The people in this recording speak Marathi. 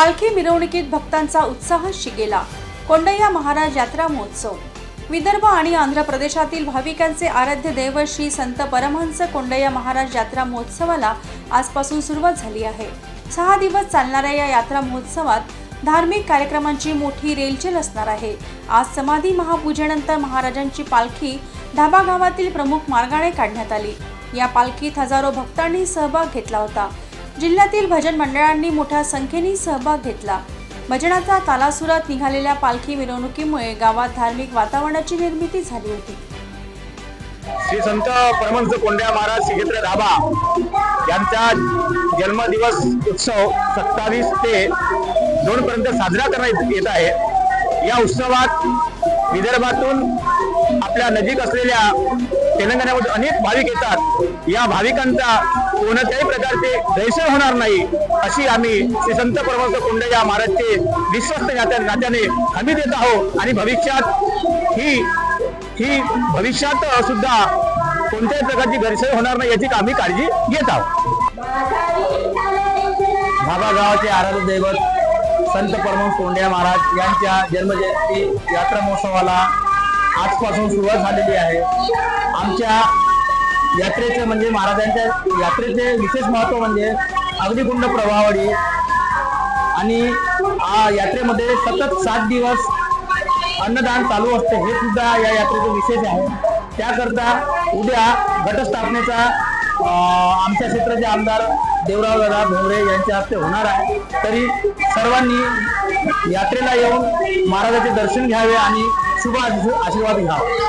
पालखी मिरवणुकीत भक्तांचा उत्साह शिगेला। कोंडय्या महाराज यात्रा महोत्सव। विदर्भ आणि आंध्र प्रदेशातील भाविकांचे आराध्य दैवत श्री संत परमहंस कोंडय्या महाराज यात्रा महोत्सवाला आजपासून सुरुवात झाली आहे। 6 दिवस चालणाऱ्या या यात्रा महोत्सवात धार्मिक कार्यक्रमांची मोठी रेलचेल असणार आहे। आज समाधी महापूजेनंतर महाराजांची पालखी धाबा गावातील प्रमुख मार्गाने काढण्यात आली। या पालखीत हजारो भक्तांनी सहभाग घेतला होता। जिल्ह्यातील भजन मंडळांनी मोठ्या संख्येने सहभाग घेतला। भजनाचा तालासुरात निघालेल्या पालखी मिरवणुकीमुळे गावात धार्मिक वातावरणाची निर्मिती झाली होती। श्री संत परमहंस कोंडय्या महाराज श्रीक्षेत्र धाबा यांचा जन्मदिवस उत्सव 27 ते 2 पर्यंत साजरा करण्यात येत आहे। या उत्सवात विदर्भातून आपल्या नजीक असलेल्या तेलंगणामध्ये अनेक भाविक येतात। या भाविकांचा कोणत्याही प्रकारचे गैरसोय होणार नाही अशी आम्ही श्री संत परमहंस कोंडय्या महाराजचे विश्वस्त नात्याने हमी देत आहोत आणि भविष्यात सुद्धा कोणत्याही प्रकारची गैरसोय होणार नाही याची आम्ही काळजी घेत आहोत। धाबा गावाचे आराध्य दैवत संत परमहंस कोंडय्या महाराज यांच्या जन्मजयंती यात्रा महोत्सवाला आजपासून सुरुवात झालेली आहे। आमच्या यात्रेचे म्हणजे महाराजांच्या यात्रेचे विशेष महत्त्व म्हणजे अग्निकुंड प्रभावडी आणि यात्रेमध्ये सतत 7 दिवस अन्नदान चालू असते। हे सुद्धा या यात्रेचे विशेष आहे। त्याकरता उद्या घटस्थापनेचा आमच्या क्षेत्राचे आमदार देवराव दादा भोवरे यांच्या हस्ते होणार आहे। तरी सर्वांनी यात्रेला येऊन महाराजांचे दर्शन घ्यावे आणि शुभ आशीर्वाद घ्यावा।